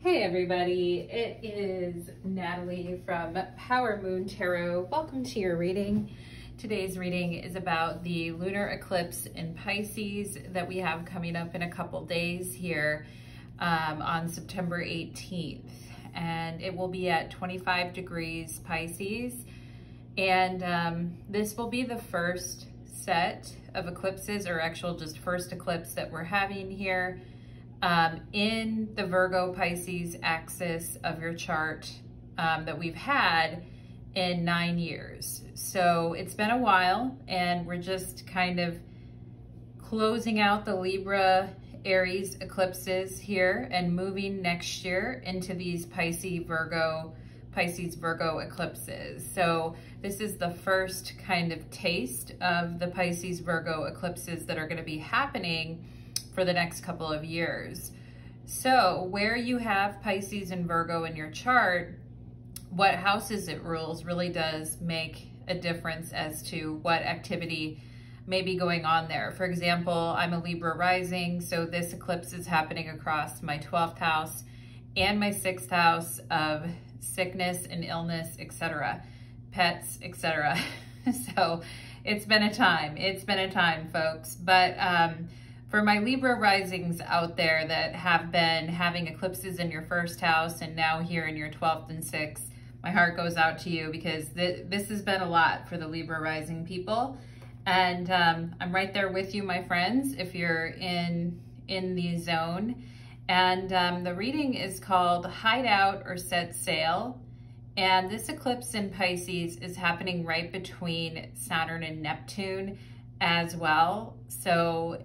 Hey everybody, it is Natalie from Power Moon Tarot. Welcome to your reading. Today's reading is about the lunar eclipse in Pisces that we have coming up in a couple days here on September 18th. And it will be at 25 degrees Pisces. And this will be the first set of eclipses, or actual just first eclipse that we're having here in the Virgo Pisces axis of your chart that we've had in 9 years. So it's been a while, and we're just kind of closing out the Libra Aries eclipses here and moving next year into these Pisces Virgo eclipses. So this is the first kind of taste of the Pisces Virgo eclipses that are going to be happening for the next couple of years. So where you have Pisces and Virgo in your chart, what houses it rules really does make a difference as to what activity may be going on there. For example, I'm a Libra rising, so this eclipse is happening across my 12th house and my 6th house of sickness and illness, etc., pets, etc. So it's been a time, folks. But for my Libra risings out there that have been having eclipses in your first house and now here in your 12th and 6th, my heart goes out to you, because this has been a lot for the Libra rising people. And I'm right there with you, my friends, if you're in the zone. And the reading is called Hide Out or Set Sail. And this eclipse in Pisces is happening right between Saturn and Neptune as well. So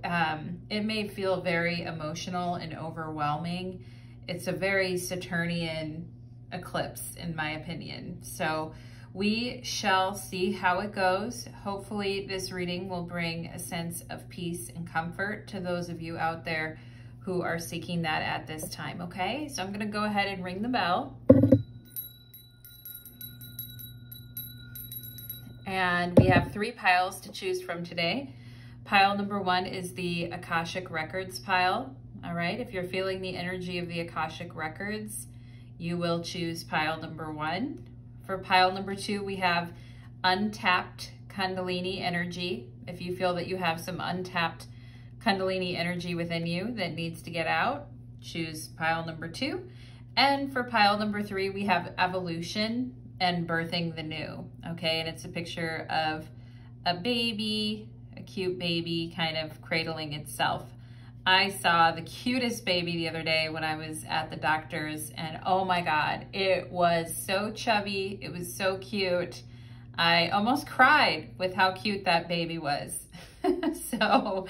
it may feel very emotional and overwhelming. It's a very Saturnian eclipse, in my opinion. So we shall see how it goes. Hopefully this reading will bring a sense of peace and comfort to those of you out there who are seeking that at this time, okay? So I'm gonna go ahead and ring the bell. And we have 3 piles to choose from today. Pile number 1 is the Akashic Records pile. All right, if you're feeling the energy of the Akashic Records, you will choose pile number 1. For pile number 2, we have Untapped Kundalini energy. If you feel that you have some untapped Kundalini energy within you that needs to get out, choose pile number 2. And for pile number 3, we have Evolution and Birthing the New, okay? And it's a picture of a baby, a cute baby kind of cradling itself. I saw the cutest baby the other day when I was at the doctor's, and oh my God, it was so chubby, it was so cute. I almost cried with how cute that baby was. So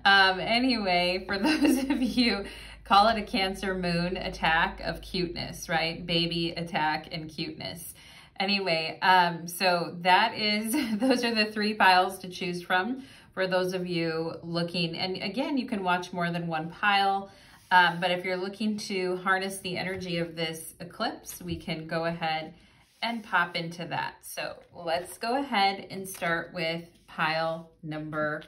anyway, for those of you, call it a Cancer moon attack of cuteness, right? Baby attack and cuteness. Anyway, so that is, those are the 3 piles to choose from for those of you looking. And again, you can watch more than one pile, but if you're looking to harness the energy of this eclipse, we can go ahead and pop into that. So let's go ahead and start with pile number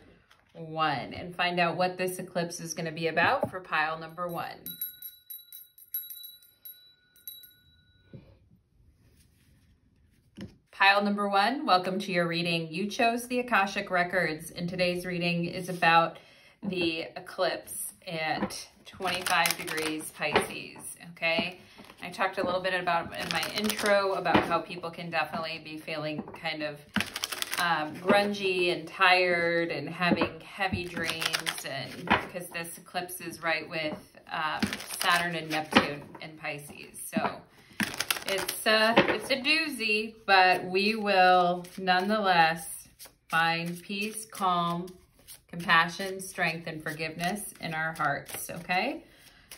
1 and find out what this eclipse is going to be about for pile number 1. Pile number 1, welcome to your reading. You chose the Akashic Records, and today's reading is about the eclipse at 25 degrees Pisces, okay? I talked a little bit about in my intro about how people can definitely be feeling kind of grungy and tired and having heavy dreams, and because this eclipse is right with Saturn and Neptune in Pisces. So it's a doozy, but we will nonetheless find peace, calm, compassion, strength, and forgiveness in our hearts, okay?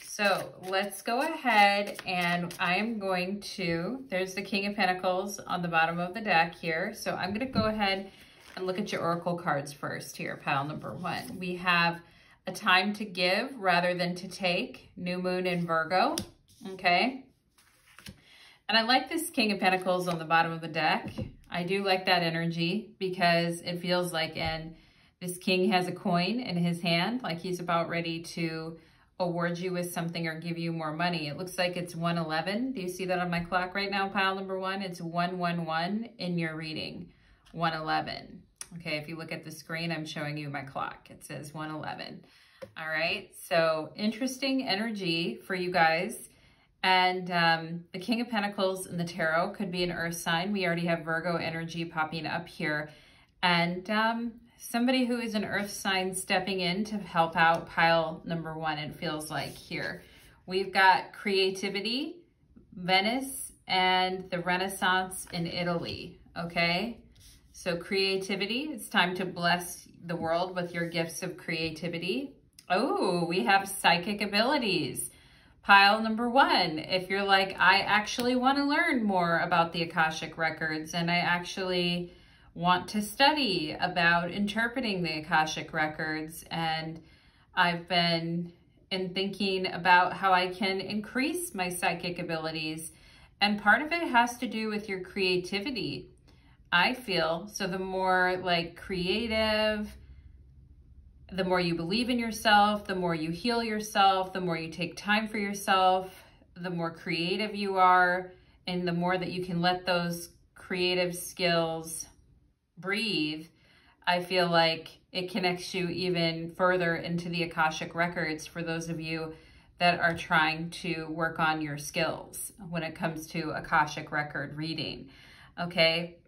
So let's go ahead, and I am going to, there's the King of Pentacles on the bottom of the deck here. So I'm going to go ahead and look at your oracle cards first here, pile number 1. We have a time to give rather than to take, new moon in Virgo, okay? And I like this King of Pentacles on the bottom of the deck. I do like that energy because it feels like this king has a coin in his hand, like he's about ready to award you with something or give you more money. It looks like it's 111. Do you see that on my clock right now, pile number 1? It's 111 in your reading, 111. Okay, if you look at the screen, I'm showing you my clock. It says 111. All right, so interesting energy for you guys. And the King of Pentacles in the Tarot could be an earth sign. We already have Virgo energy popping up here. And somebody who is an earth sign stepping in to help out pile number 1, it feels like here. We've got creativity, Venice, and the Renaissance in Italy, okay? So creativity, it's time to bless the world with your gifts of creativity. Oh, we have psychic abilities. Pile number 1, if you're like, I actually want to learn more about the Akashic records and I actually want to study about interpreting the Akashic records, and I've been thinking about how I can increase my psychic abilities, and part of it has to do with your creativity, I feel. So the more like creative, the more you believe in yourself, the more you heal yourself, the more you take time for yourself, the more creative you are, and the more that you can let those creative skills breathe, I feel like it connects you even further into the Akashic records for those of you that are trying to work on your skills when it comes to Akashic record reading, okay?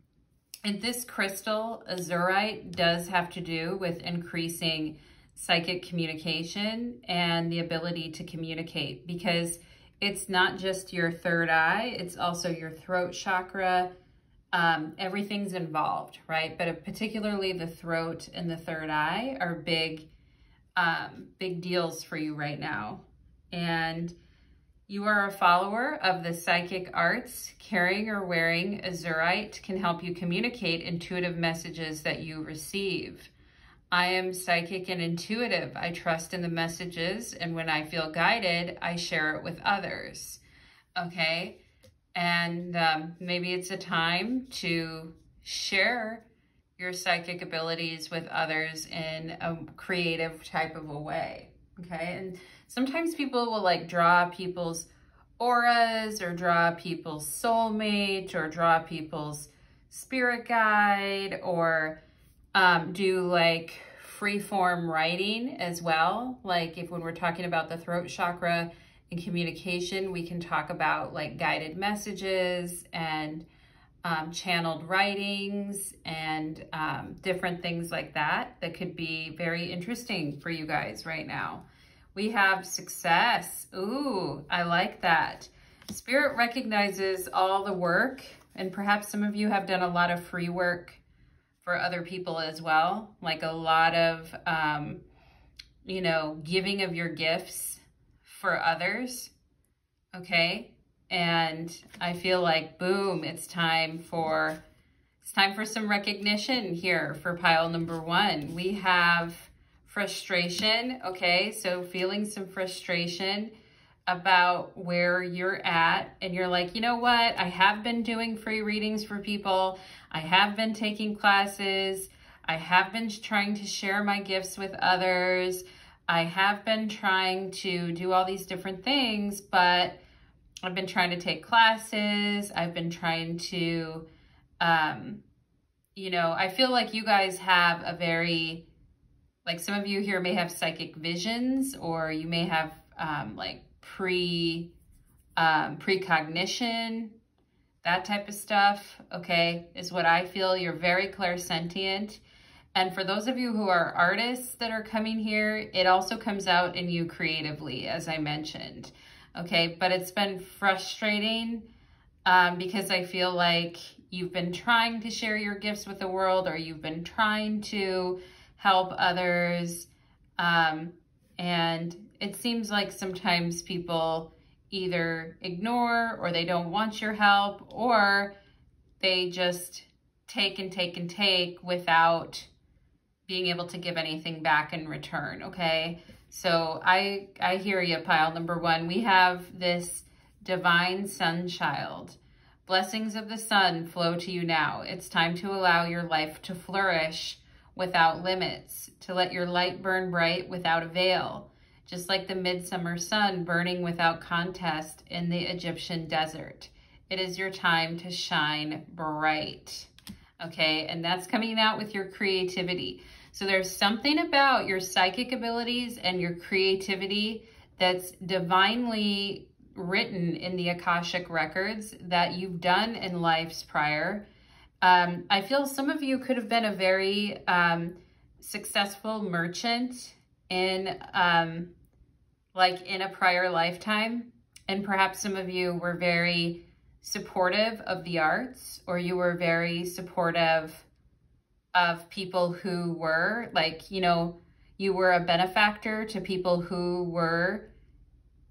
And this crystal, azurite, does have to do with increasing psychic communication and the ability to communicate, because it's not just your third eye, it's also your throat chakra. Everything's involved, right? But particularly the throat and the third eye are big deals for you right now. And you are a follower of the psychic arts. Carrying or wearing azurite can help you communicate intuitive messages that you receive. I am psychic and intuitive. I trust in the messages, and when I feel guided, I share it with others, okay? And maybe it's a time to share your psychic abilities with others in a creative type of a way, okay? And sometimes people will like draw people's auras or draw people's soulmate or draw people's spirit guide or do like free-form writing as well. Like if when we're talking about the throat chakra, in communication, we can talk about like guided messages and channeled writings and different things like that that could be very interesting for you guys right now. We have success. Ooh, I like that. Spirit recognizes all the work, and perhaps some of you have done a lot of free work for other people as well, like a lot of, you know, giving of your gifts for others, okay? And I feel like, boom, it's time for some recognition here for pile number 1. We have frustration, okay? So feeling some frustration about where you're at, and you're like, you know what? I have been doing free readings for people. I have been taking classes. I have been trying to share my gifts with others. I have been trying to do all these different things, but I've been trying to take classes. I've been trying to, you know, I feel like you guys have a very, like some of you here may have psychic visions, or you may have like precognition, that type of stuff, okay, is what I feel. You're very clairsentient. And for those of you who are artists that are coming here, it also comes out in you creatively, as I mentioned, okay? But it's been frustrating because I feel like you've been trying to share your gifts with the world, or you've been trying to help others. And it seems like sometimes people either ignore, or they don't want your help, or they just take and take and take without being able to give anything back in return, okay? So I hear you, pile number 1. We have this divine sun child. Blessings of the sun flow to you now. It's time to allow your life to flourish without limits, to let your light burn bright without a veil, just like the midsummer sun burning without contest in the Egyptian desert. It is your time to shine bright, okay? And that's coming out with your creativity. So there's something about your psychic abilities and your creativity that's divinely written in the Akashic records that you've done in lives prior. I feel some of you could have been a very successful merchant in like in a prior lifetime. And perhaps some of you were very supportive of the arts, or you were very supportive of people who were like, you know, you were a benefactor to people who were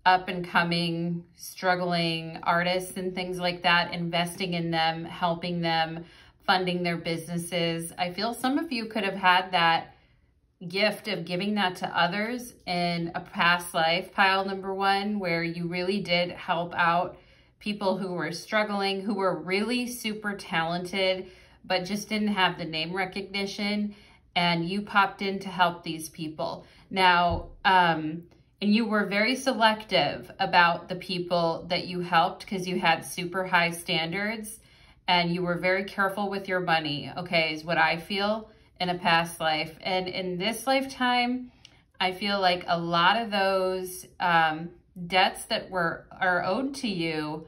up and coming, struggling artists and things like that, investing in them, helping them, funding their businesses. I feel some of you could have had that gift of giving that to others in a past life, pile number one, where you really did help out people who were struggling, who were really super talented, but just didn't have the name recognition, and you popped in to help these people. Now, and you were very selective about the people that you helped because you had super high standards, and you were very careful with your money, okay, is what I feel in a past life. And in this lifetime, I feel like a lot of those debts that are owed to you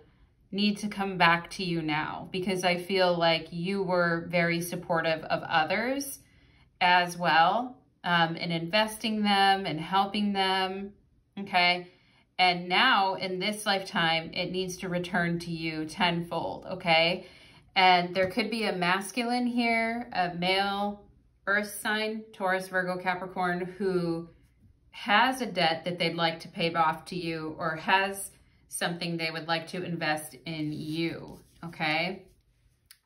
need to come back to you now, because I feel like you were very supportive of others as well, in investing them and helping them, okay? And now in this lifetime, it needs to return to you tenfold, okay? And there could be a masculine here, a male earth sign, Taurus, Virgo, Capricorn, who has a debt that they'd like to pay off to you, or has something they would like to invest in you, okay?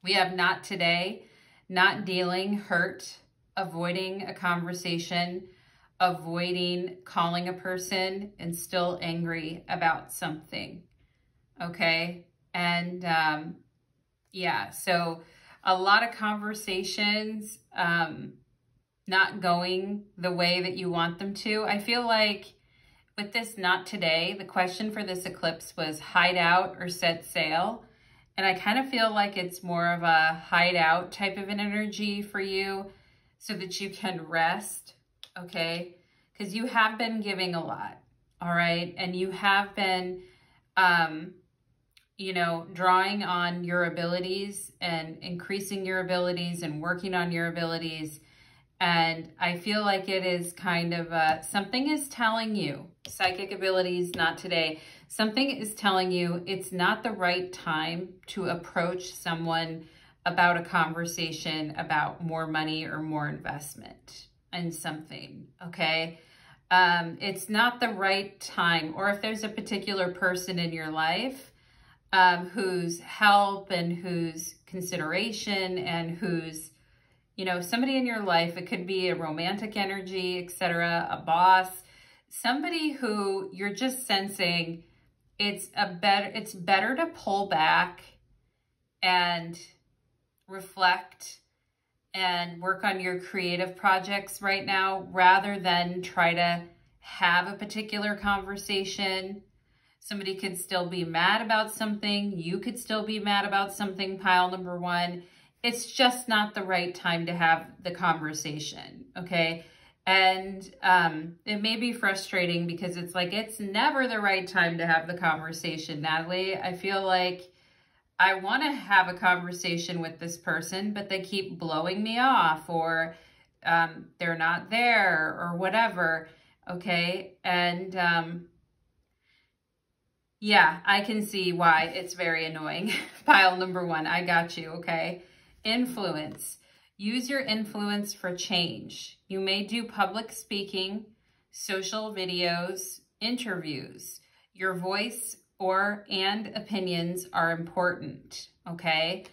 We have not today, not dealing, hurt, avoiding a conversation, avoiding calling a person, and still angry about something, okay? And yeah, so a lot of conversations not going the way that you want them to. I feel like with this not today, the question for this eclipse was hide out or set sail. And I kind of feel like it's more of a hide out type of an energy for you so that you can rest, okay? Because you have been giving a lot, all right? And you have been, you know, drawing on your abilities and increasing your abilities and working on your abilities. And I feel like it is kind of something is telling you, psychic abilities, not today. Something is telling you it's not the right time to approach someone about a conversation about more money or more investment in something, okay? It's not the right time. Or if there's a particular person in your life whose help and whose consideration and whose, you know, somebody in your life, it could be a romantic energy, etc., a boss, somebody who you're just sensing it's better to pull back and reflect and work on your creative projects right now rather than try to have a particular conversation. Somebody could still be mad about something. You could still be mad about something, pile number one. It's just not the right time to have the conversation, okay? And it may be frustrating because it's like, it's never the right time to have the conversation, Natalie. I feel like I want to have a conversation with this person, but they keep blowing me off, or they're not there, or whatever, okay? And yeah, I can see why it's very annoying. Pile number one, I got you, okay? Influence. Use your influence for change. You may do public speaking, social videos, interviews. Your voice and opinions are important, okay?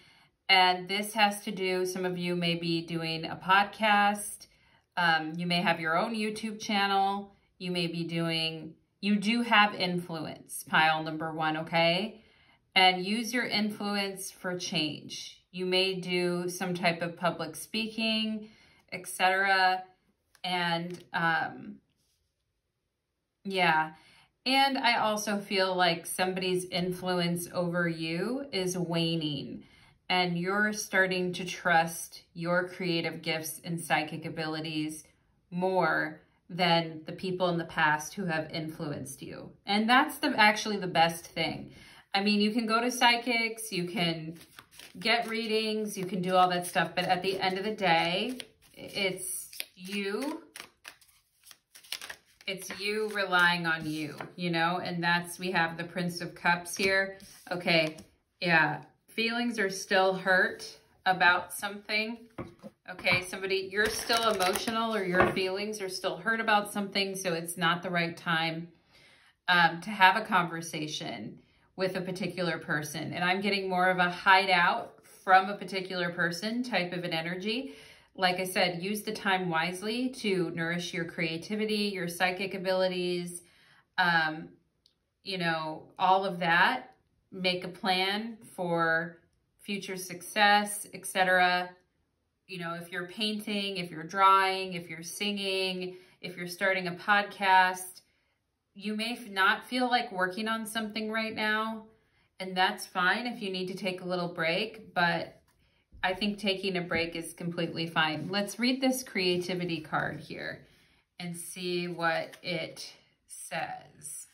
And this has to do, some of you may be doing a podcast. You may have your own YouTube channel. You may be doing, you do have influence, pile number one, okay? And use your influence for change. You may do some type of public speaking, etc. And Yeah. And I also feel like somebody's influence over you is waning, and you're starting to trust your creative gifts and psychic abilities more than the people in the past who have influenced you. And that's actually the best thing. I mean, you can go to psychics, you can get readings, you can do all that stuff, but at the end of the day, it's you relying on you, you know, and we have the Prince of Cups here. Okay, yeah, feelings are still hurt about something. Okay, you're still emotional, or your feelings are still hurt about something, so it's not the right time to have a conversation with a particular person. And I'm getting more of a hideout from a particular person type of an energy. Like I said, use the time wisely to nourish your creativity, your psychic abilities, you know, all of that. Make a plan for future success, etc. You know, if you're painting, if you're drawing, if you're singing, if you're starting a podcast, you may not feel like working on something right now, and that's fine if you need to take a little break, but I think taking a break is completely fine. Let's read this creativity card here and see what it says.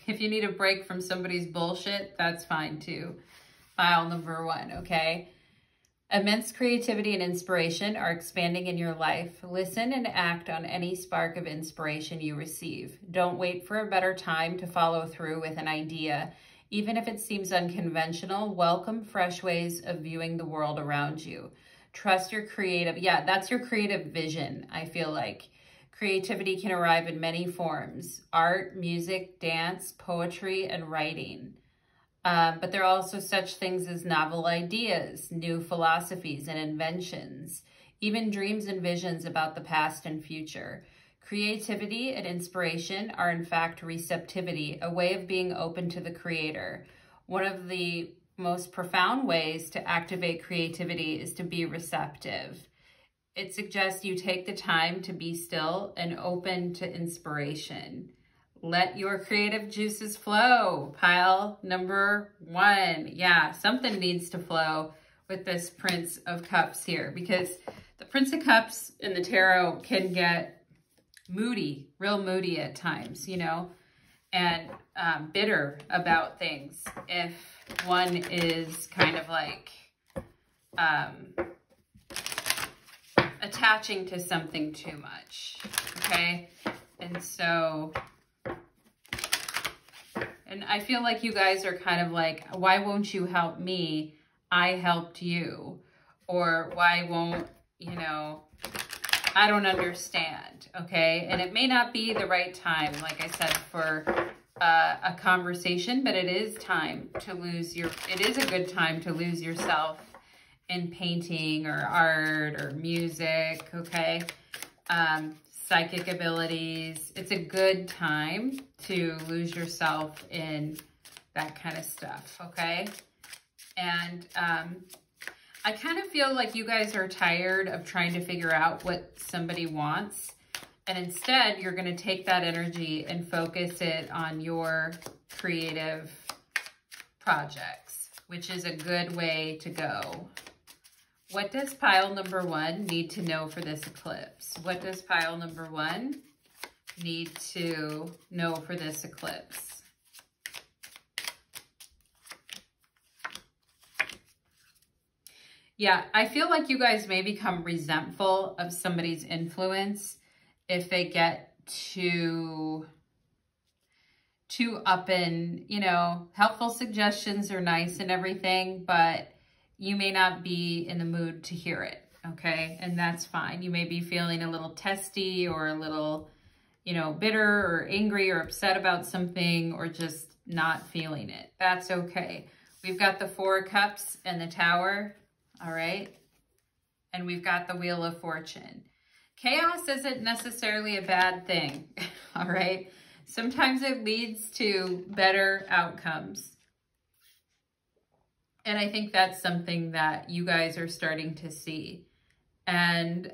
If you need a break from somebody's bullshit, that's fine too. File number 1, okay? Immense creativity and inspiration are expanding in your life. Listen and act on any spark of inspiration you receive. Don't wait for a better time to follow through with an idea. Even if it seems unconventional, welcome fresh ways of viewing the world around you. Trust your that's your creative vision, I feel like. Creativity can arrive in many forms: art, music, dance, poetry, and writing. But there are also such things as novel ideas, new philosophies and inventions, even dreams and visions about the past and future. Creativity and inspiration are in fact receptivity, a way of being open to the creator. One of the most profound ways to activate creativity is to be receptive. It suggests you take the time to be still and open to inspiration. Let your creative juices flow. Pile number 1. Yeah, something needs to flow with this Prince of Cups here, because the Prince of Cups in the tarot can get moody, real moody at times, you know, and bitter about things if one is kind of like attaching to something too much, okay? And so... And I feel like you guys are kind of like, why won't you help me? I helped you. Or why won't, you know, I don't understand, okay? And it may not be the right time, like I said, for a conversation, but it is time to it is a good time to lose yourself in painting or art or music, okay? Psychic abilities. It's a good time to lose yourself in that kind of stuff, okay? And I kind of feel like you guys are tired of trying to figure out what somebody wants, and instead you're going to take that energy and focus it on your creative projects, which is a good way to go. What does pile number 1 need to know for this eclipse? What does pile number 1 need to know for this eclipse? Yeah, I feel like you guys may become resentful of somebody's influence if they get too up in, you know, helpful suggestions are nice and everything, but you may not be in the mood to hear it, okay? And that's fine. You may be feeling a little testy or a little, you know, bitter or angry or upset about something, or just not feeling it. That's okay. We've got the 4 of Cups and the Tower, all right? And we've got the Wheel of Fortune. Chaos isn't necessarily a bad thing, all right? Sometimes it leads to better outcomes. And I think that's something that you guys are starting to see. And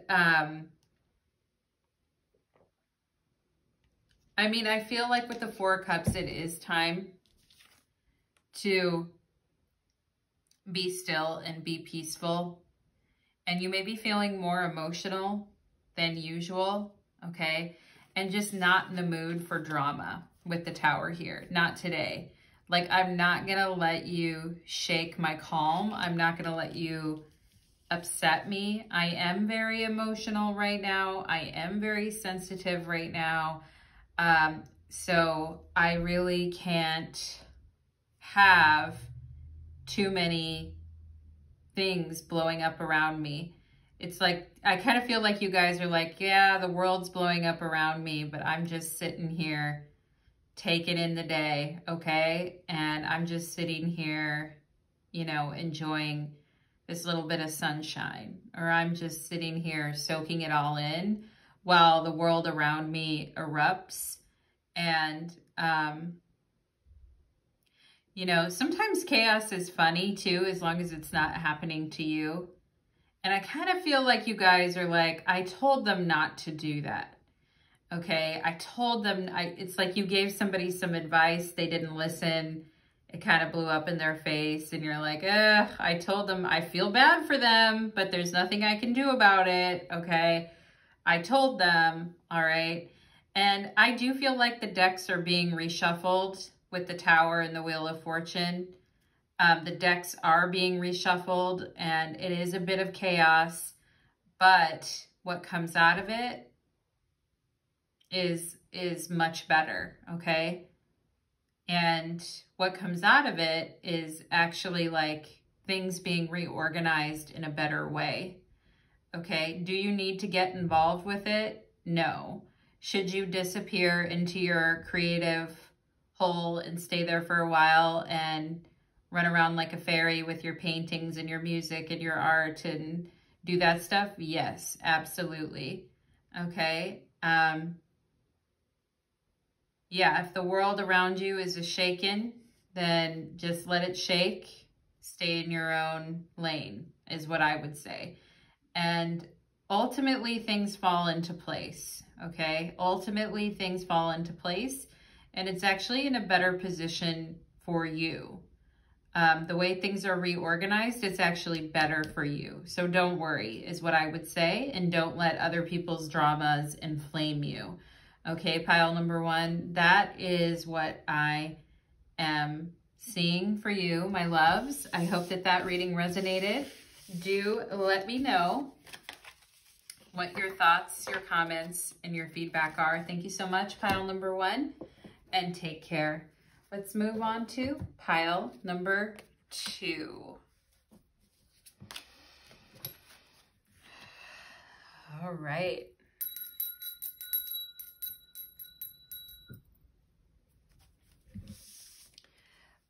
I mean, I feel like with the Four of Cups, it is time to be still and be peaceful. And you may be feeling more emotional than usual, okay? And just not in the mood for drama with the Tower here. Not today. Like, I'm not going to let you shake my calm. I'm not going to let you upset me. I am very emotional right now. I am very sensitive right now. So I really can't have too many things blowing up around me. It's like, I kind of feel like you guys are like, yeah, the world's blowing up around me, but I'm just sitting here taking in the day, okay? And I'm just sitting here, you know, enjoying this little bit of sunshine, or I'm just sitting here soaking it all in while the world around me erupts. And, you know, sometimes chaos is funny too, as long as it's not happening to you. And I kind of feel like you guys are like, I told them not to do that. Okay, I told them, it's like you gave somebody some advice, they didn't listen, it kind of blew up in their face, and you're like, I told them, I feel bad for them, but there's nothing I can do about it, okay? I told them, all right? And I do feel like the decks are being reshuffled with the Tower and the Wheel of Fortune. The decks are being reshuffled, and it is a bit of chaos, but what comes out of it is much better, okay? And what comes out of it is actually like things being reorganized in a better way, okay? Do you need to get involved with it? No. Should you disappear into your creative hole and stay there for a while and run around like a fairy with your paintings and your music and your art and do that stuff? Yes, absolutely. Okay. Yeah, if the world around you is a shaken, then just let it shake. Stay in your own lane is what I would say. And ultimately things fall into place, okay? Ultimately things fall into place, and it's actually in a better position for you. The way things are reorganized, it's actually better for you. So don't worry is what I would say, and don't let other people's dramas inflame you. Okay, pile number one, that is what I am seeing for you, my loves. I hope that that reading resonated. Do let me know what your thoughts, your comments, and your feedback are. Thank you so much, pile number one, and take care. Let's move on to pile number two. All right.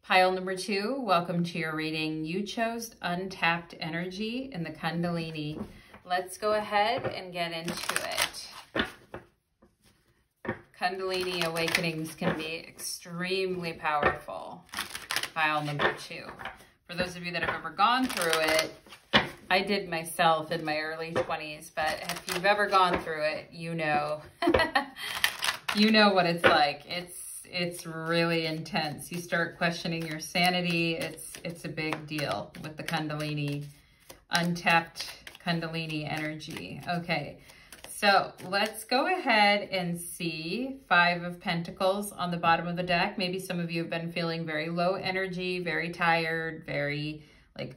Pile number two, welcome to your reading. You chose Untapped Energy in the Kundalini. Let's go ahead and get into it. Kundalini awakenings can be extremely powerful. Pile number two. For those of you that have ever gone through it, I did myself in my early 20s, but if you've ever gone through it, you know, you know what it's like. It's really intense. You start questioning your sanity. It's a big deal with the Kundalini, untapped Kundalini energy. Okay, so let's go ahead and see Five of Pentacles on the bottom of the deck. Maybe some of you have been feeling very low energy, very tired, very like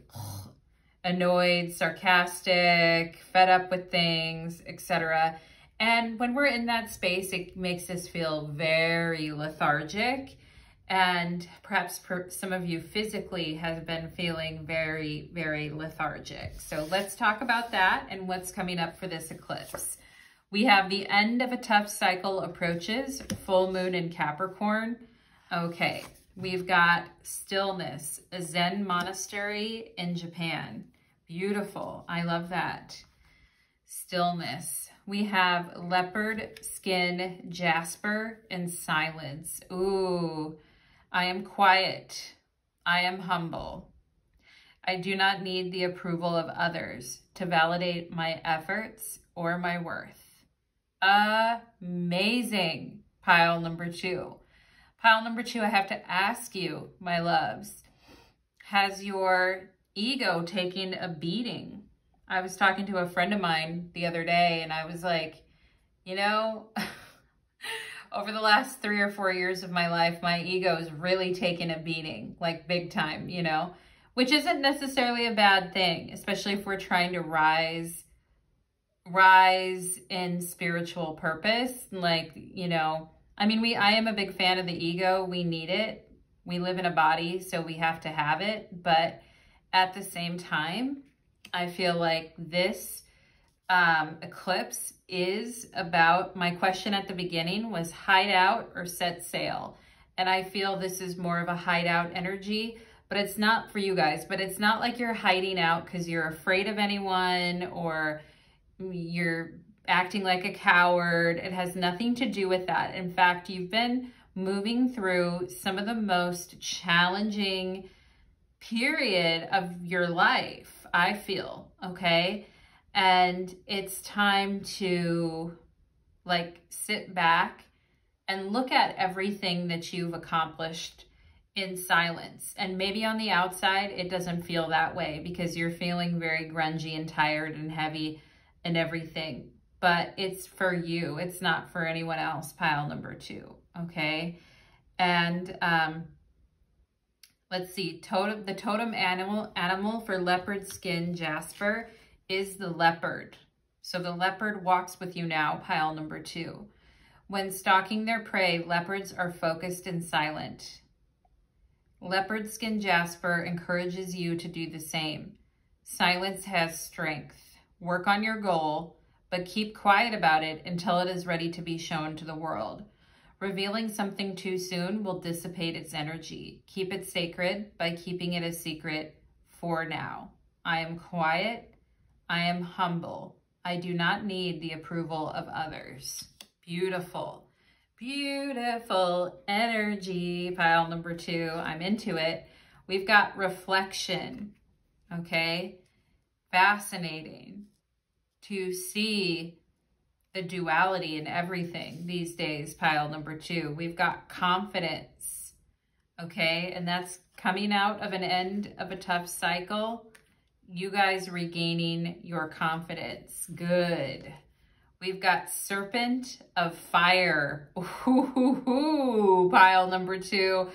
annoyed, sarcastic, fed up with things, etc. And when we're in that space, it makes us feel very lethargic. And perhaps some of you physically have been feeling very, very lethargic. So let's talk about that and what's coming up for this eclipse. We have the end of a tough cycle approaches, full moon in Capricorn. Okay, we've got stillness, a Zen monastery in Japan. Beautiful, I love that. Stillness. We have leopard skin, jasper, and silence. Ooh, I am quiet. I am humble. I do not need the approval of others to validate my efforts or my worth. Amazing. pile number 2. Pile number 2, I have to ask you, my loves, has your ego taken a beating? I was talking to a friend of mine the other day, and I was like, you know, over the last 3 or 4 years of my life, my ego's really taken a beating, like big time, you know, which isn't necessarily a bad thing, especially if we're trying to rise in spiritual purpose. Like, you know, I mean, I am a big fan of the ego. We need it. We live in a body, so we have to have it. But at the same time, I feel like this eclipse is about, my question at the beginning was hide out or set sail. And I feel this is more of a hideout energy, but it's not for you guys, but it's not like you're hiding out because you're afraid of anyone or you're acting like a coward. It has nothing to do with that. In fact, you've been moving through some of the most challenging period of your life, I feel, okay? And it's time to like sit back and look at everything that you've accomplished in silence. And maybe on the outside, it doesn't feel that way because you're feeling very grungy and tired and heavy and everything. But it's for you. It's not for anyone else, pile number 2, okay? And let's see, the totem animal for leopard skin jasper is the leopard. So the leopard walks with you now, pile number 2. When stalking their prey, leopards are focused and silent. Leopard skin jasper encourages you to do the same. Silence has strength. Work on your goal, but keep quiet about it until it is ready to be shown to the world. Revealing something too soon will dissipate its energy. Keep it sacred by keeping it a secret for now. I am quiet. I am humble. I do not need the approval of others. Beautiful, beautiful energy, pile number 2. I'm into it. We've got reflection, okay? Fascinating to see the duality in everything these days, pile number 2. We've got confidence, okay? And that's coming out of an end of a tough cycle. You guys regaining your confidence. Good. We've got serpent of fire. Ooh, pile number 2.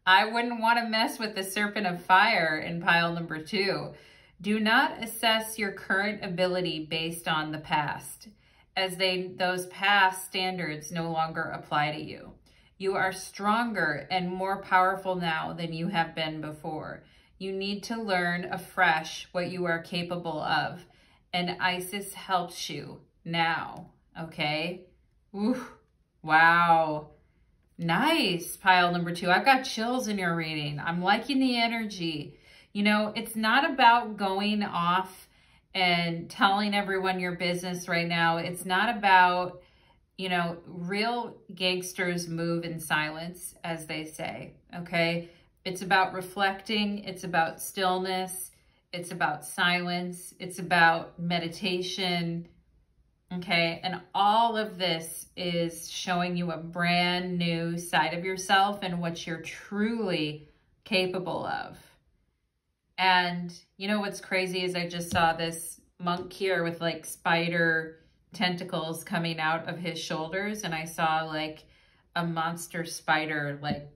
I wouldn't want to mess with the serpent of fire in pile number 2. Do not assess your current ability based on the past, as those past standards no longer apply to you. You are stronger and more powerful now than you have been before. You need to learn afresh what you are capable of, and Isis helps you now, okay? Ooh, wow. Nice, pile number 2. I've got chills in your reading. I'm liking the energy. You know, it's not about going off and telling everyone your business right now. It's not about, you know, real gangsters move in silence, as they say, okay? It's about reflecting. It's about stillness. It's about silence. It's about meditation, okay? And all of this is showing you a brand new side of yourself and what you're truly capable of. And you know what's crazy is I just saw this monk here with like spider tentacles coming out of his shoulders, and I saw like a monster spider, like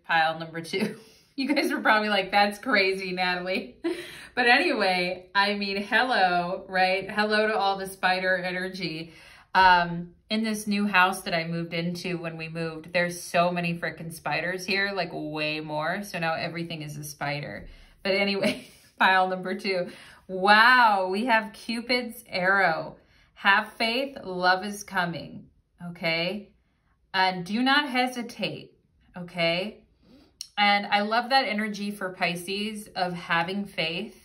pile number 2. You guys were probably like, that's crazy, Natalie. But anyway, I mean, hello, right? Hello to all the spider energy. In this new house that I moved into when we moved, there's so many freaking spiders here, like way more. So now everything is a spider. But anyway, pile number 2. Wow, we have Cupid's arrow. Have faith, love is coming, okay? And do not hesitate, okay? And I love that energy for Pisces of having faith.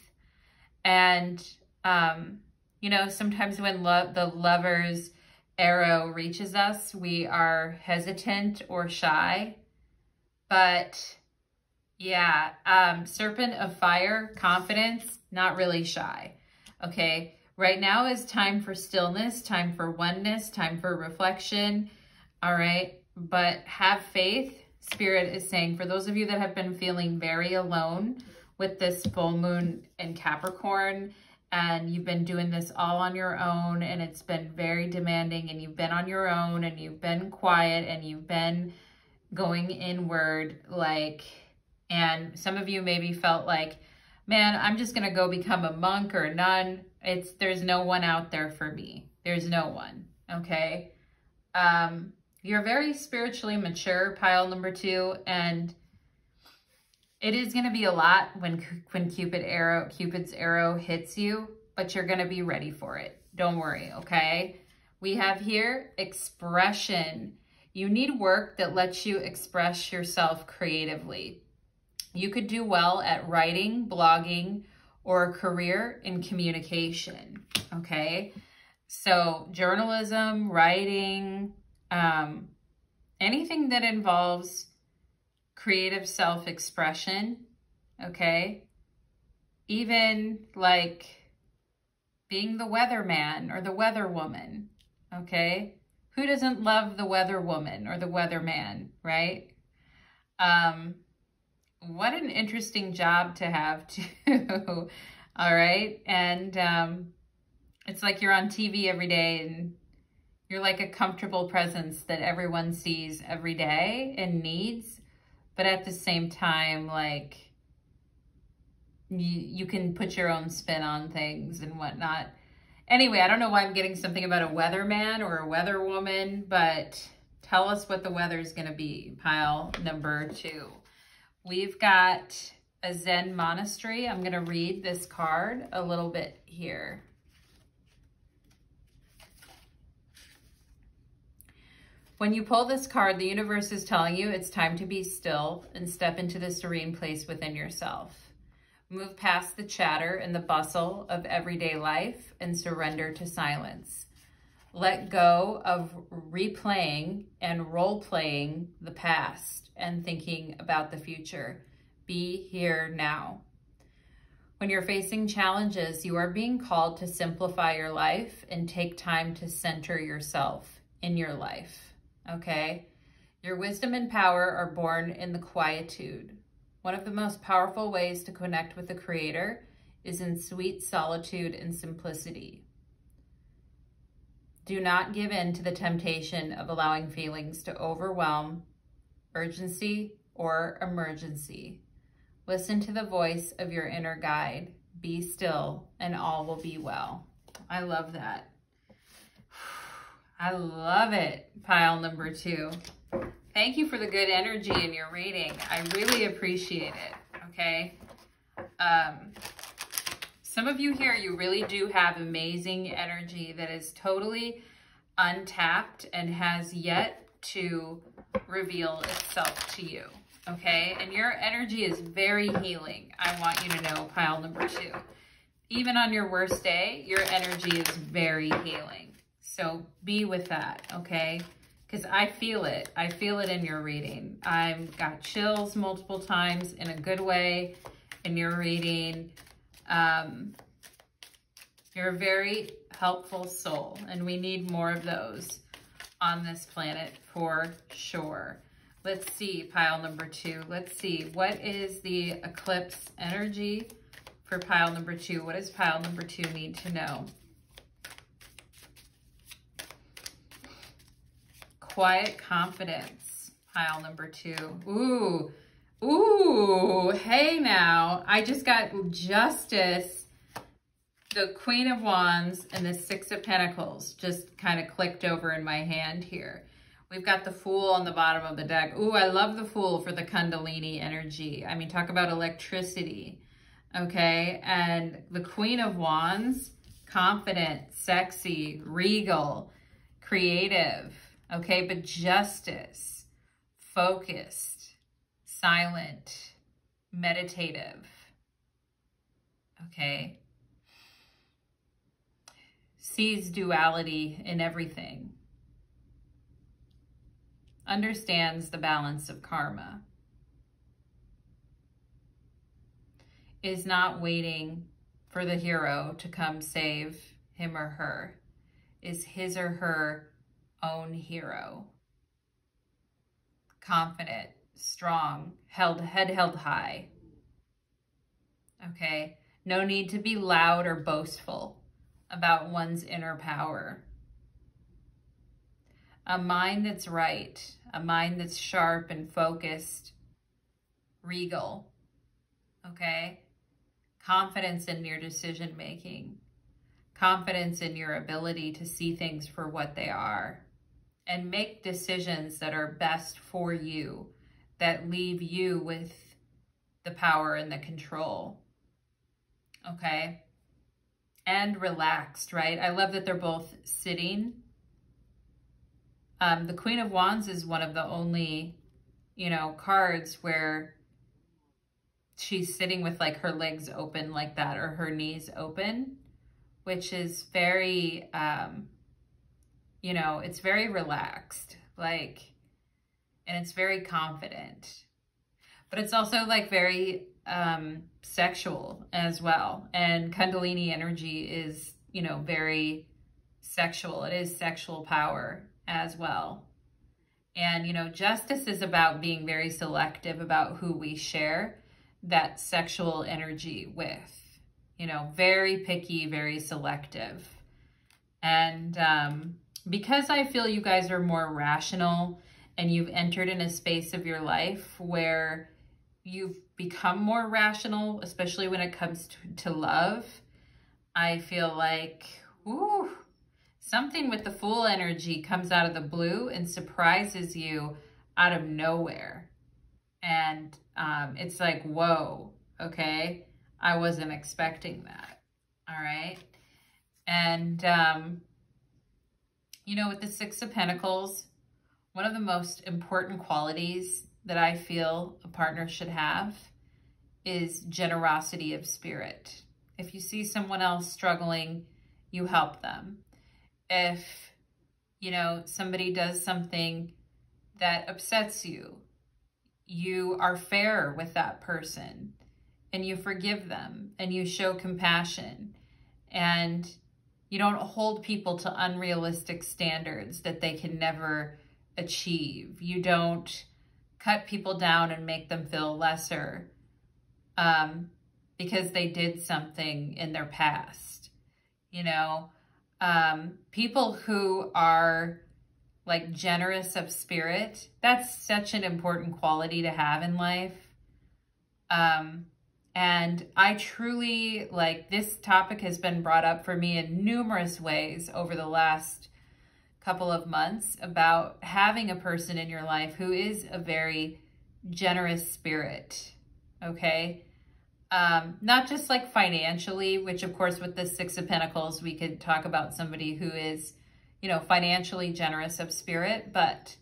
And, you know, sometimes when the lover's arrow reaches us, we are hesitant or shy. But yeah, serpent of fire, confidence, not really shy, okay? Right now is time for stillness, time for oneness, time for reflection. all right? But have faith. Spirit is saying, for those of you that have been feeling very alone with this full moon in Capricorn, and you've been doing this all on your own, and it's been very demanding, and you've been on your own, and you've been quiet, and you've been going inward, like, and some of you maybe felt like, man, I'm just going to go become a monk or a nun. There's no one out there for me. There's no one. Okay. You're very spiritually mature, pile number 2, and it is going to be a lot when Cupid's arrow hits you, but you're going to be ready for it. Don't worry, okay? We have here expression. You need work that lets you express yourself creatively. You could do well at writing, blogging, or a career in communication, okay? So journalism, writing, anything that involves creative self-expression, okay? Even like being the weatherman or the weatherwoman, okay? Who doesn't love the weatherwoman or the weatherman, right? What an interesting job to have too, all right? And it's like you're on TV every day and you're like a comfortable presence that everyone sees every day and needs, but at the same time, like, you can put your own spin on things and whatnot. Anyway, I don't know why I'm getting something about a weatherman or a weatherwoman, but tell us what the weather's going to be, pile number 2. We've got a Zen monastery. I'm going to read this card a little bit here. When you pull this card, the universe is telling you it's time to be still and step into the serene place within yourself. Move past the chatter and the bustle of everyday life and surrender to silence. Let go of replaying and role-playing the past and thinking about the future. Be here now. When you're facing challenges, you are being called to simplify your life and take time to center yourself in your life. Okay? Your wisdom and power are born in the quietude. One of the most powerful ways to connect with the Creator is in sweet solitude and simplicity. Do not give in to the temptation of allowing feelings to overwhelm, urgency, or emergency. Listen to the voice of your inner guide. Be still, and all will be well. I love that. I love it, pile number 2. Thank you for the good energy in your reading. I really appreciate it, okay? Some of you here, you really do have amazing energy that is totally untapped and has yet to reveal itself to you, okay? And your energy is very healing. I want you to know, pile number 2. Even on your worst day, your energy is very healing. So be with that, okay? Because I feel it. I feel it in your reading. I've got chills multiple times in a good way in your reading. You're a very helpful soul, and we need more of those on this planet for sure. Let's see, pile number 2. Let's see, what is the eclipse energy for pile number 2? What does pile number 2 need to know? Quiet confidence, pile number 2. Ooh, hey now. I just got Justice, the Queen of Wands, and the 6 of Pentacles just kind of clicked over in my hand here. We've got the Fool on the bottom of the deck. Ooh, I love the Fool for the Kundalini energy. I mean, talk about electricity, okay? And the Queen of Wands, confident, sexy, regal, creative. Okay, but justice, focused, silent, meditative, okay? Sees duality in everything. Understands the balance of karma. Is not waiting for the hero to come save him or her. Is his or her own hero, confident, strong, head held high. Okay? No need to be loud or boastful about one's inner power. A mind that's right, a mind that's sharp and focused, regal. Okay? Confidence in your decision making. Confidence in your ability to see things for what they are and make decisions that are best for you, that leave you with the power and the control. Okay? And relaxed, right? I love that they're both sitting. The Queen of Wands is one of the only, you know, cards where she's sitting with like her legs open like that, or her knees open, which is very, you know, it's very relaxed, like, and it's very confident, but it's also like very sexual as well. And Kundalini energy is, you know, very sexual. It is sexual power as well. And, you know, justice is about being very selective about who we share that sexual energy with. You know, very picky, very selective. And because I feel you guys are more rational and you've entered in a space of your life where you've become more rational, especially when it comes to love, I feel like, ooh, something with the Fool energy comes out of the blue and surprises you out of nowhere. And it's like, whoa, okay, I wasn't expecting that. All right. And, you know, with the Six of Pentacles, one of the most important qualities that I feel a partner should have is generosity of spirit. If you see someone else struggling, you help them. If, you know, somebody does something that upsets you, you are fair with that person and you forgive them and you show compassion, and you don't hold people to unrealistic standards that they can never achieve. You don't cut people down and make them feel lesser because they did something in their past. You know, people who are like generous of spirit, that's such an important quality to have in life. And I truly, like, this topic has been brought up for me in numerous ways over the last couple of months about having a person in your life who is a very generous spirit, okay? Not just like financially, which of course with the Six of Pentacles, we could talk about somebody who is, you know, financially generous of spirit, but,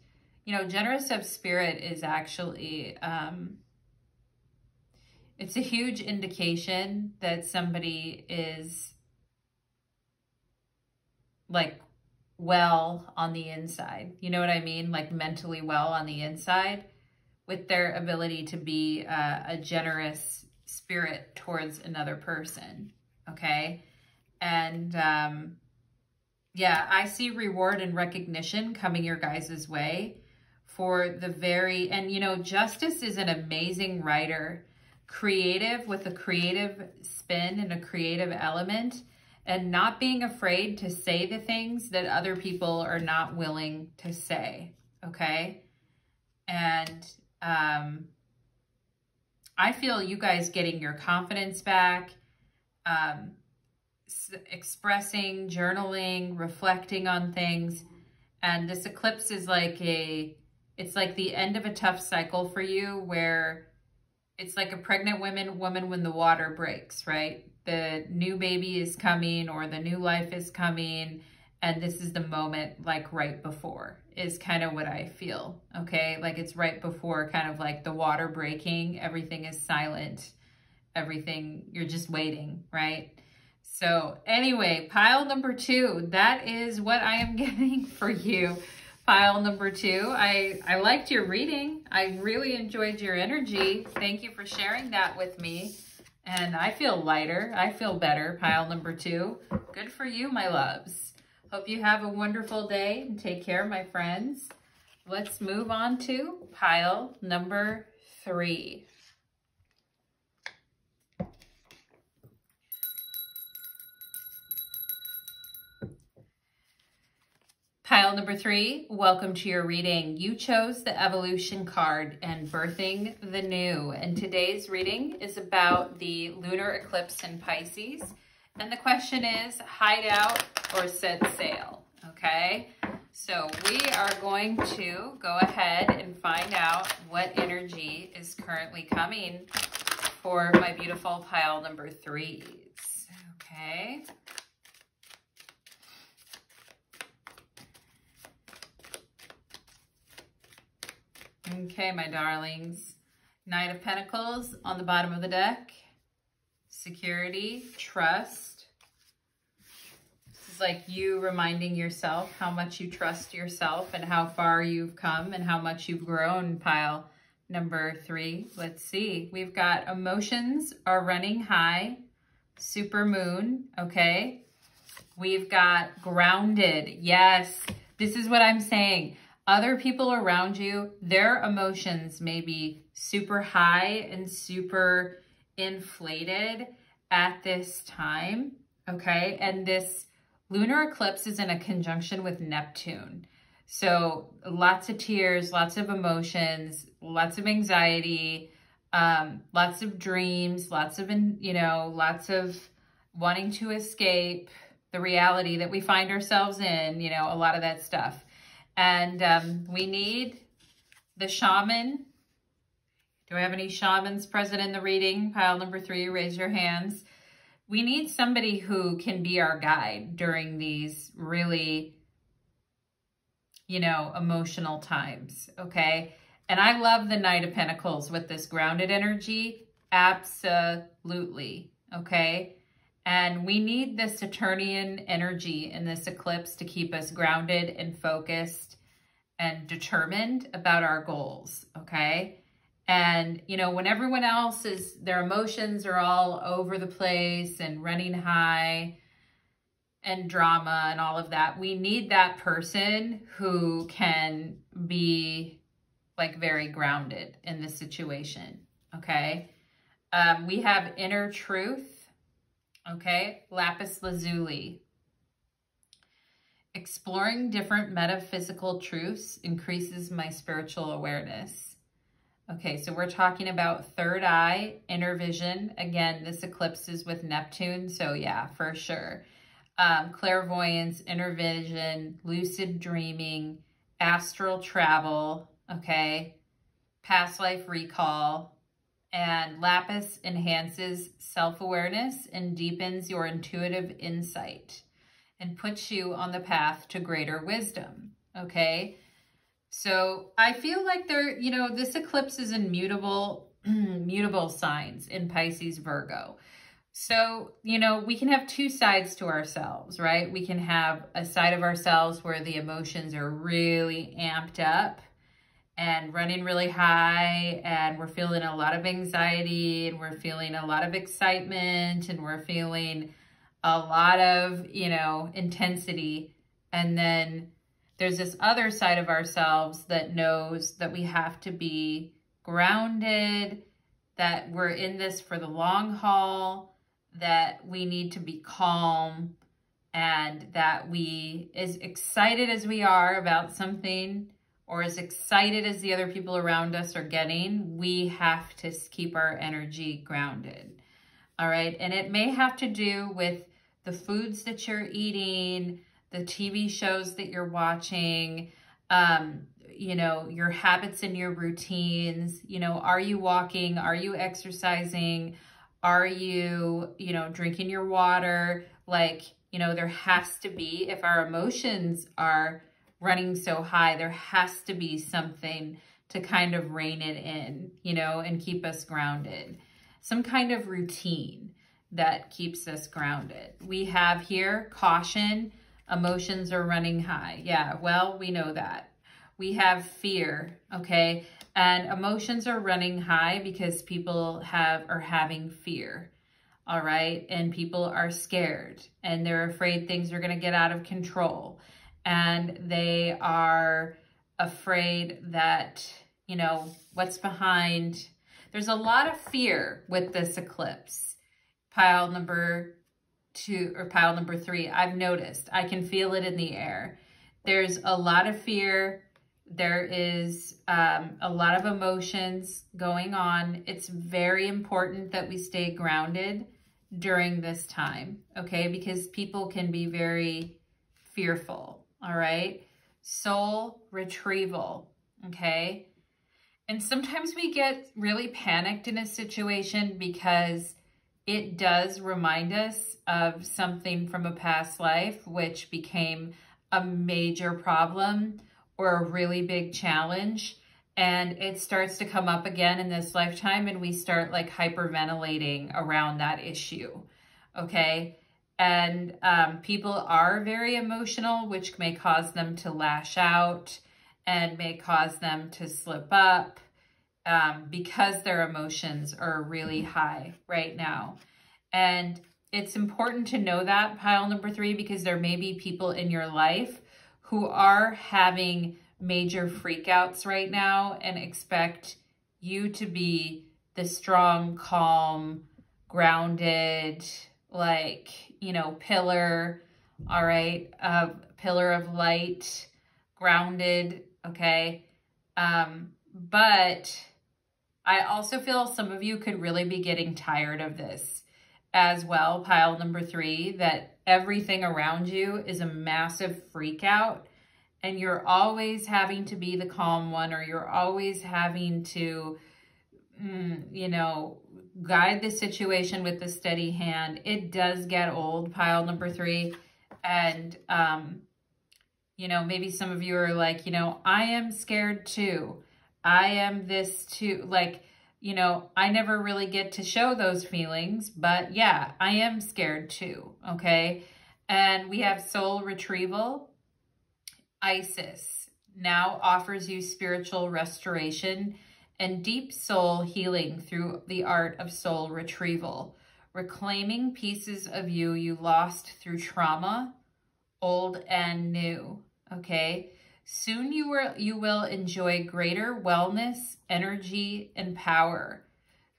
you know, generous of spirit is actually, it's a huge indication that somebody is like well on the inside. You know what I mean? Like mentally well on the inside, with their ability to be a generous spirit towards another person. Okay. And, yeah, I see reward and recognition coming your guys' way for the very, and you know, Justice is an amazing writer, creative with a creative spin and a creative element, and not being afraid to say the things that other people are not willing to say. Okay. And, I feel you guys getting your confidence back, expressing, journaling, reflecting on things. And this eclipse is like it's like the end of a tough cycle for you, where it's like a pregnant woman when the water breaks, right? The new baby is coming, or the new life is coming. And this is the moment, like right before, is kind of what I feel. Okay. Like it's right before kind of like the water breaking, everything is silent, everything, you're just waiting, right? So anyway, pile number 2, that is what I am getting for you. Pile number 2. I liked your reading. I really enjoyed your energy. Thank you for sharing that with me. And I feel lighter. I feel better. Pile number 2. Good for you, my loves. Hope you have a wonderful day and take care, my friends. let's move on to pile number 3. Pile number 3, welcome to your reading. You chose the Evolution card and Birthing the New. And today's reading is about the lunar eclipse in Pisces. And the question is, hide out or set sail, okay? So we are going to go ahead and find out what energy is currently coming for my beautiful pile number 3s, okay? Okay, my darlings. Knight of Pentacles on the bottom of the deck. Security, trust. This is like you reminding yourself how much you trust yourself and how far you've come and how much you've grown, pile number 3. Let's see. We've got emotions are running high. Super moon, okay? We've got grounded. Yes, this is what I'm saying. Other people around you, their emotions may be super high and super inflated at this time, okay? And this lunar eclipse is in a conjunction with Neptune. So lots of tears, lots of emotions, lots of anxiety, lots of dreams, lots of, lots of wanting to escape the reality that we find ourselves in, a lot of that stuff. And we need the shaman. Do I have any shamans present in the reading? Pile number 3, raise your hands. We need somebody who can be our guide during these really, emotional times, okay? And I love the Knight of Pentacles with this grounded energy. Absolutely, okay? And we need this Saturnian energy in this eclipse to keep us grounded and focused and determined about our goals, okay? And, when everyone else their emotions are all over the place and running high and drama and all of that, we need that person who can be like very grounded in the situation, okay? We have inner truth. Okay, lapis lazuli. Exploring different metaphysical truths increases my spiritual awareness. Okay, so we're talking about third eye, inner vision. Again, this eclipse is with Neptune, so yeah, for sure. Clairvoyance, inner vision, lucid dreaming, astral travel, okay, past life recall. And lapis enhances self-awareness and deepens your intuitive insight and puts you on the path to greater wisdom, okay? So I feel like this eclipse is in mutable signs in Pisces, Virgo. So, we can have two sides to ourselves, right? We can have a side of ourselves where the emotions are really amped up and running really high, and we're feeling a lot of anxiety, and we're feeling a lot of excitement, and we're feeling a lot of, intensity. And then there's this other side of ourselves that knows that we have to be grounded, that we're in this for the long haul, that we need to be calm, and that we, as excited as we are about something, or as excited as the other people around us are getting, we have to keep our energy grounded, all right? And it may have to do with the foods that you're eating, the TV shows that you're watching, your habits and your routines. Are you walking? Are you exercising? Are you, drinking your water? There has to be, if our emotions are running so high, there has to be something to kind of rein it in, and keep us grounded. Some kind of routine that keeps us grounded. We have here caution, emotions are running high. Yeah, well, we know that. We have fear, okay? And emotions are running high because people are having fear, all right? And people are scared and they're afraid things are gonna get out of control. And they are afraid that, you know, what's behind. There's a lot of fear with this eclipse. Pile number 2 or pile number 3, I've noticed. I can feel it in the air. There's a lot of fear. There is a lot of emotions going on. It's very important that we stay grounded during this time, okay? Because people can be very fearful, all right? Soul retrieval, okay? And sometimes we get really panicked in a situation because it does remind us of something from a past life which became a major problem or a really big challenge, and it starts to come up again in this lifetime, and we start like hyperventilating around that issue, okay? And people are very emotional, which may cause them to lash out and may cause them to slip up because their emotions are really high right now. And it's important to know that, pile number 3, because there may be people in your life who are having major freakouts right now and expect you to be the strong, calm, grounded, like, you know, pillar, all right, pillar of light, grounded, okay? But I also feel some of you could really be getting tired of this as well, pile number 3, that everything around you is a massive freak out and you're always having to be the calm one, or you're always having to, you know, guide the situation with the steady hand. It does get old, pile number 3. And, you know, maybe some of you are like, you know, I am scared too. I am this too. Like, you know, I never really get to show those feelings, but yeah, I am scared too, okay? And we have soul retrieval. Isis now offers you spiritual restoration and deep soul healing through the art of soul retrieval, reclaiming pieces of you lost through trauma, old and new, okay? Soon you will enjoy greater wellness, energy, and power.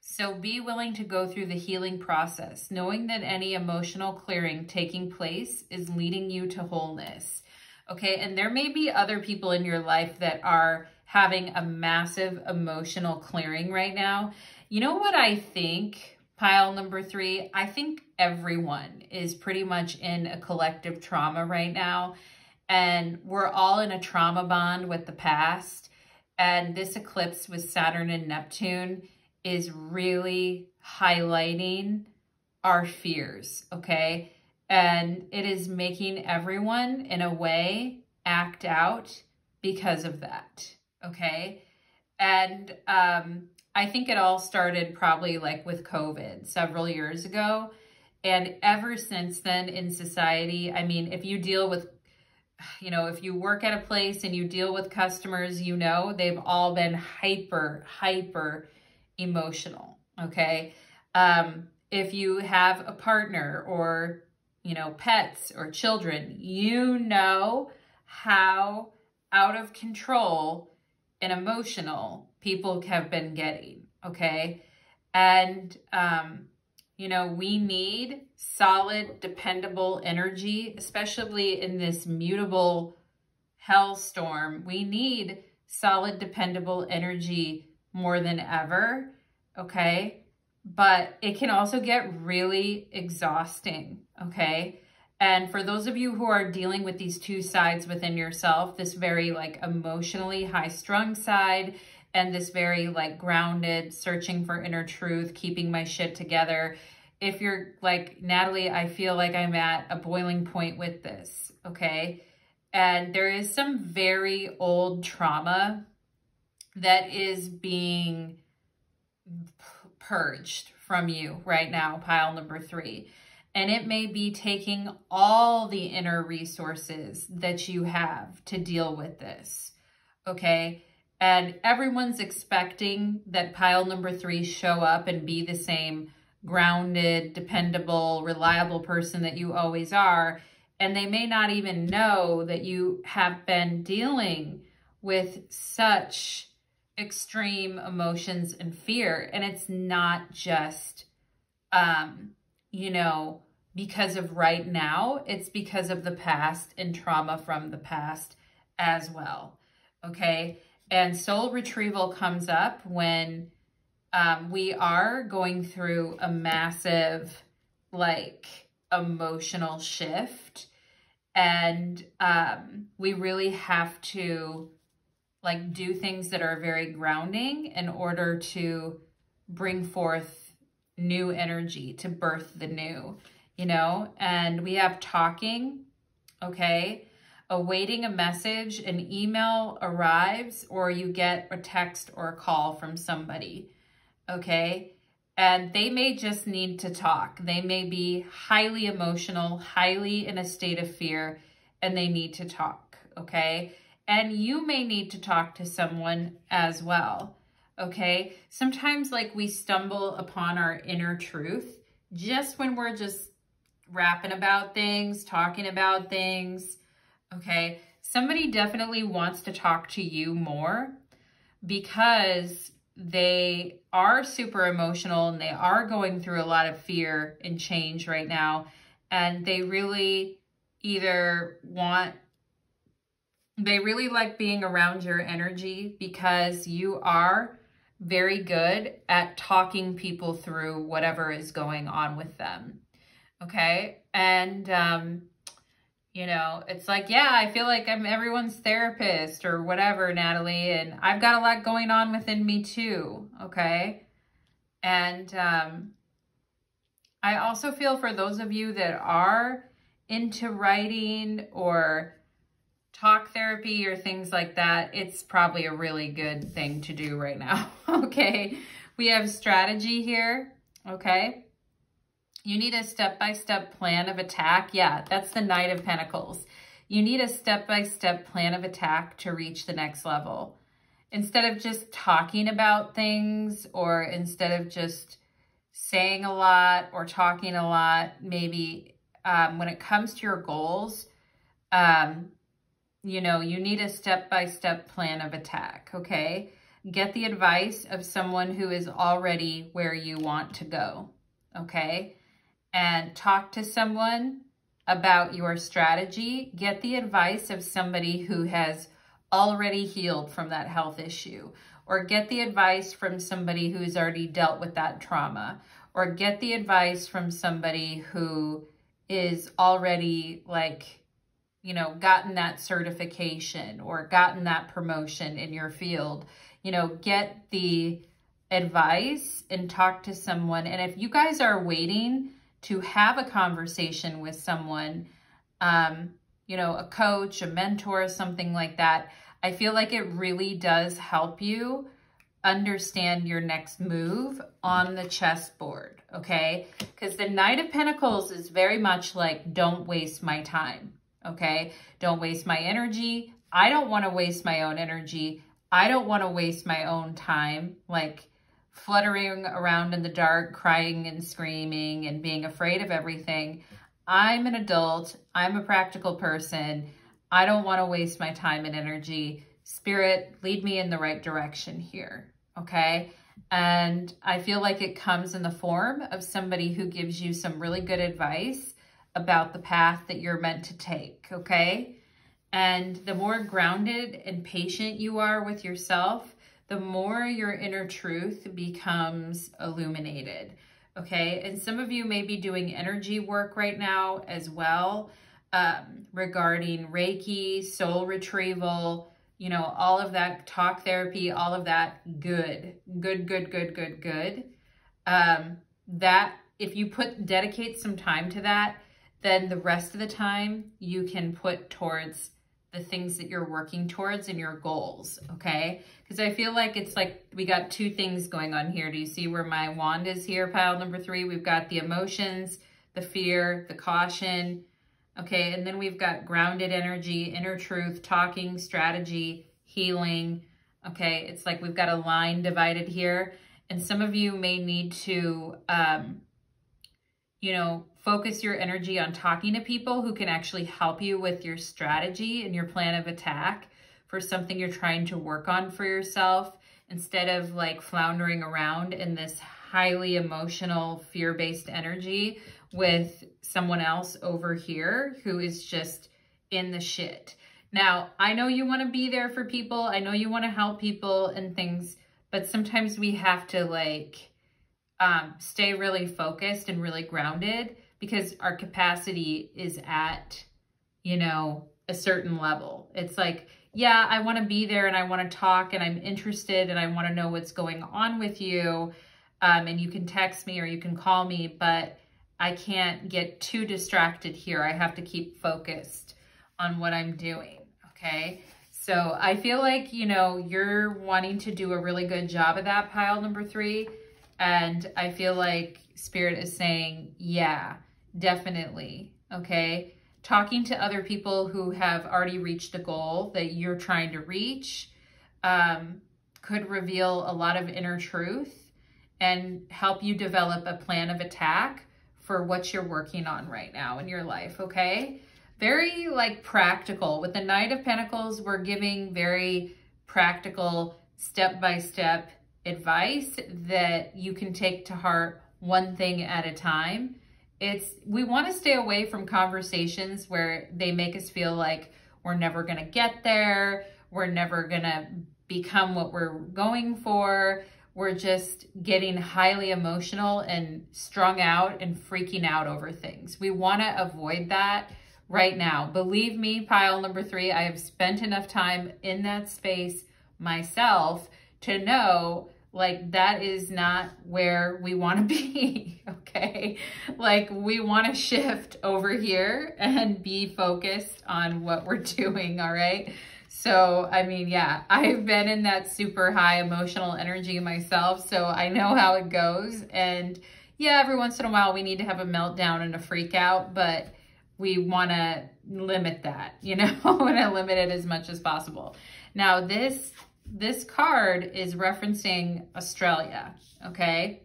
So be willing to go through the healing process, knowing that any emotional clearing taking place is leading you to wholeness. Okay, and there may be other people in your life that are having a massive emotional clearing right now. You know what I think, pile number 3? I think everyone is pretty much in a collective trauma right now. And we're all in a trauma bond with the past. And this eclipse with Saturn and Neptune is really highlighting our fears, okay? And it is making everyone, in a way, act out because of that, okay? And I think it all started probably like with COVID several years ago. And ever since then in society, I mean, if you deal with, you know, if you work at a place and you deal with customers, you know, they've all been hyper emotional, okay? If you have a partner or, you know, pets or children, you know how out of control and emotional people have been getting, okay? And, you know, we need solid, dependable energy, especially in this mutable hellstorm. We need solid, dependable energy more than ever, okay? But it can also get really exhausting, okay? And for those of you who are dealing with these two sides within yourself, this very like emotionally high-strung side and this very like grounded, searching for inner truth, keeping my shit together. If you're like, Natalie, I feel like I'm at a boiling point with this, okay? And there is some very old trauma that is being purged from you right now, pile number 3. And it may be taking all the inner resources that you have to deal with this, okay? And everyone's expecting that pile number 3 show up and be the same grounded, dependable, reliable person that you always are. And they may not even know that you have been dealing with such extreme emotions and fear. And it's not just, you know, because of right now, it's because of the past and trauma from the past as well. Okay. And soul retrieval comes up when we are going through a massive, like, emotional shift. And we really have to, like, do things that are very grounding in order to bring forth new energy, to birth the new, you know. And we have talking, okay, awaiting a message, an email arrives, or you get a text or a call from somebody, okay? And they may just need to talk. They may be highly emotional, highly in a state of fear, and they need to talk, okay? And you may need to talk to someone as well, okay? Sometimes, like, we stumble upon our inner truth just when we're just rapping about things, talking about things, okay? Somebody definitely wants to talk to you more because they are super emotional and they are going through a lot of fear and change right now. And they really like being around your energy because you are very good at talking people through whatever is going on with them. Okay. And, you know, it's like, yeah, I feel like I'm everyone's therapist or whatever, Natalie, and I've got a lot going on within me too, okay? And I also feel for those of you that are into writing or talk therapy or things like that, it's probably a really good thing to do right now, okay? We have strategy here, okay? You need a step-by-step plan of attack. Yeah, that's the Knight of Pentacles. You need a step-by-step plan of attack to reach the next level. Instead of just talking about things, or instead of just saying a lot or talking a lot, maybe when it comes to your goals, you know, you need a step-by-step plan of attack, okay? Get the advice of someone who is already where you want to go, okay? And talk to someone about your strategy. Get the advice of somebody who has already healed from that health issue, or get the advice from somebody who's already dealt with that trauma, or get the advice from somebody who is already, like, you know, gotten that certification or gotten that promotion in your field. You know, get the advice and talk to someone. And if you guys are waiting to have a conversation with someone, you know, a coach, a mentor, something like that, I feel like it really does help you understand your next move on the chessboard, okay? Because the Knight of Pentacles is very much like, don't waste my time, okay? Don't waste my energy. I don't want to waste my own energy. I don't want to waste my own time, like, fluttering around in the dark, crying and screaming and being afraid of everything. I'm an adult. I'm a practical person. I don't want to waste my time and energy. Spirit, lead me in the right direction here, okay? And I feel like it comes in the form of somebody who gives you some really good advice about the path that you're meant to take, okay? And the more grounded and patient you are with yourself, the more your inner truth becomes illuminated, okay? And some of you may be doing energy work right now as well, regarding Reiki, soul retrieval, you know, all of that, talk therapy, all of that, good. That, if you dedicate some time to that, then the rest of the time you can put towards the things that you're working towards and your goals, okay? Because I feel like it's like we got two things going on here. Do you see where my wand is here, pile number 3? We've got the emotions, the fear, the caution, okay? And then we've got grounded energy, inner truth, talking, strategy, healing, okay? It's like we've got a line divided here. And some of you may need to, you know, focus your energy on talking to people who can actually help you with your strategy and your plan of attack for something you're trying to work on for yourself, instead of like floundering around in this highly emotional, fear-based energy with someone else over here who is just in the shit. Now, I know you want to be there for people. I know you want to help people and things, but sometimes we have to like stay really focused and really grounded because our capacity is at, you know, a certain level. It's like, yeah, I want to be there and I want to talk and I'm interested and I want to know what's going on with you. And you can text me or you can call me, but I can't get too distracted here. I have to keep focused on what I'm doing. Okay. So I feel like, you know, you're wanting to do a really good job of that, pile number 3. And I feel like Spirit is saying, yeah, definitely. Okay. Talking to other people who have already reached a goal that you're trying to reach could reveal a lot of inner truth and help you develop a plan of attack for what you're working on right now in your life. Okay. Very like practical. With the Knight of Pentacles, we're giving very practical step-by-step advice that you can take to heart one thing at a time. We want to stay away from conversations where they make us feel like we're never going to get there. We're never going to become what we're going for. We're just getting highly emotional and strung out and freaking out over things. We want to avoid that right now. Believe me, pile number 3, I have spent enough time in that space myself to know like that is not where we want to be. Okay. Like we want to shift over here and be focused on what we're doing. All right. So, I mean, yeah, I've been in that super high emotional energy myself, so I know how it goes. And yeah, every once in a while we need to have a meltdown and a freak out, but we want to limit that, you know, want to limit it as much as possible. Now, this card is referencing Australia, okay?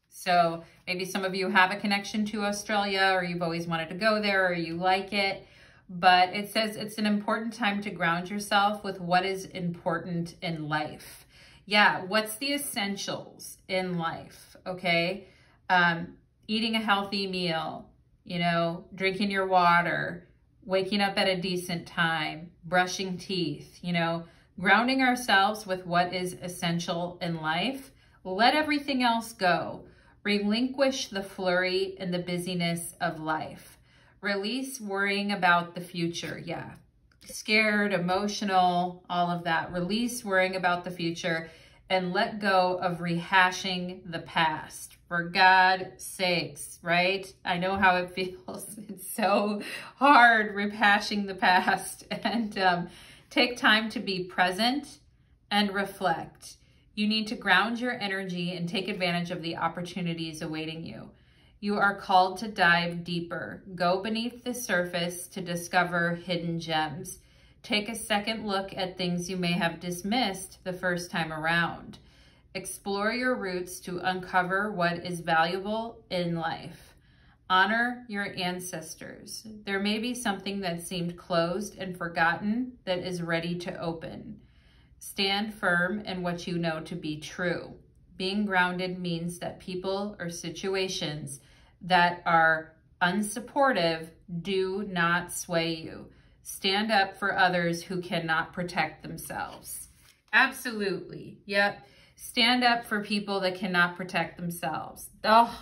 So maybe some of you have a connection to Australia, or you've always wanted to go there, or you like it. But it says it's an important time to ground yourself with what is important in life. Yeah, what's the essentials in life, okay? Eating a healthy meal, you know, drinking your water, waking up at a decent time, brushing teeth, you know, grounding ourselves with what is essential in life. Let everything else go. Relinquish the flurry and the busyness of life. Release worrying about the future. Yeah. Scared, emotional, all of that. Release worrying about the future and let go of rehashing the past. For God's sakes, right? I know how it feels. It's so hard rehashing the past. And take time to be present and reflect. You need to ground your energy and take advantage of the opportunities awaiting you. You are called to dive deeper. Go beneath the surface to discover hidden gems. Take a second look at things you may have dismissed the first time around. Explore your roots to uncover what is valuable in life. Honor your ancestors. There may be something that seemed closed and forgotten that is ready to open. Stand firm in what you know to be true. Being grounded means that people or situations that are unsupportive do not sway you. Stand up for others who cannot protect themselves. Absolutely. Yep. Stand up for people that cannot protect themselves. Oh,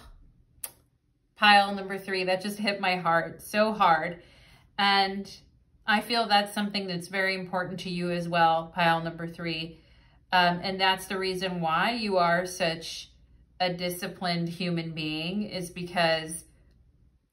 pile number 3, that just hit my heart so hard. And I feel that's something that's very important to you as well, pile number 3. And that's the reason why you are such a disciplined human being, is because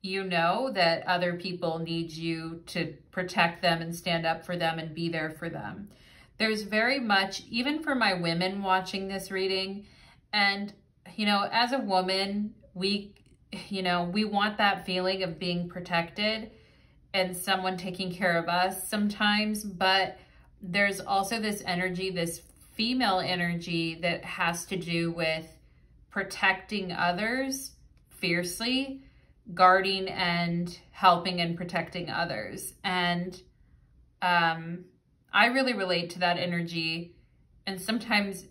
you know that other people need you to protect them and stand up for them and be there for them. There's very much, even for my women watching this reading, and, you know, as a woman, we want that feeling of being protected and someone taking care of us sometimes, but there's also this energy, this female energy that has to do with protecting others fiercely, guarding and helping and protecting others. And I really relate to that energy, and sometimes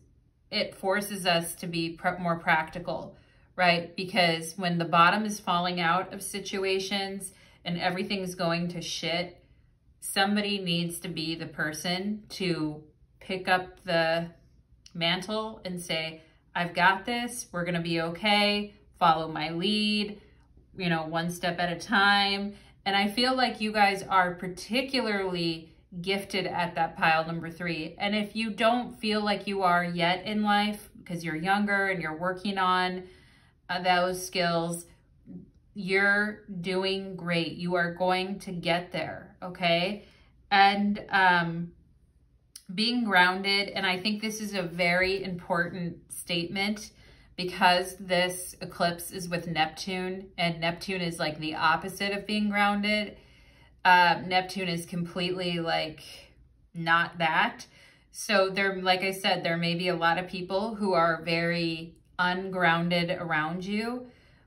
it forces us to be more practical, right? Because when the bottom is falling out of situations and everything's going to shit, somebody needs to be the person to pick up the mantle and say, I've got this, we're gonna be okay, follow my lead, you know, one step at a time. And I feel like you guys are particularly gifted at that pile number 3. And if you don't feel like you are yet in life because you're younger and you're working on those skills, you're doing great. You are going to get there, okay? And being grounded, and I think this is a very important statement because this eclipse is with Neptune, and Neptune is like the opposite of being grounded. Neptune is completely like not that. So there, like I said, there may be a lot of people who are very ungrounded around you,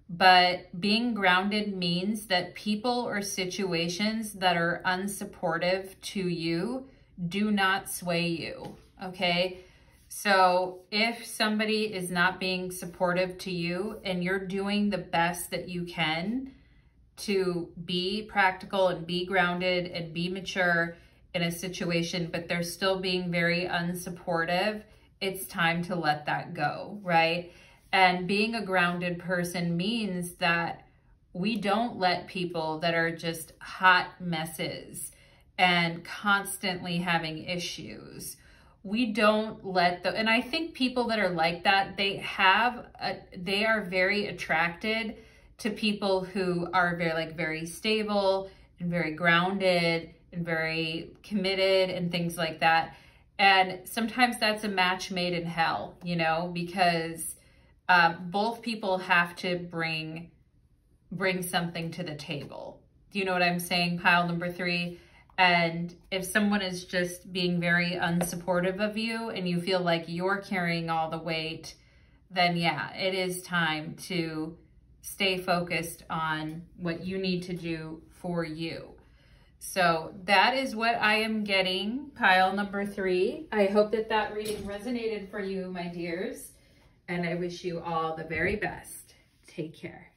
but being grounded means that people or situations that are unsupportive to you do not sway you, okay? So if somebody is not being supportive to you and you're doing the best that you can to be practical and be grounded and be mature in a situation, but they're still being very unsupportive, it's time to let that go, right? And being a grounded person means that we don't let people that are just hot messes and constantly having issues, we don't let them, and I think people that are like that, they are very attracted to people who are very stable and very grounded and very committed and things like that. And sometimes that's a match made in hell, you know, because both people have to bring something to the table. Do you know what I'm saying? Pile number 3. And if someone is just being very unsupportive of you and you feel like you're carrying all the weight, then yeah, it is time to stay focused on what you need to do for you. So that is what I am getting, pile number 3. I hope that that reading resonated for you, my dears, and I wish you all the very best. Take care.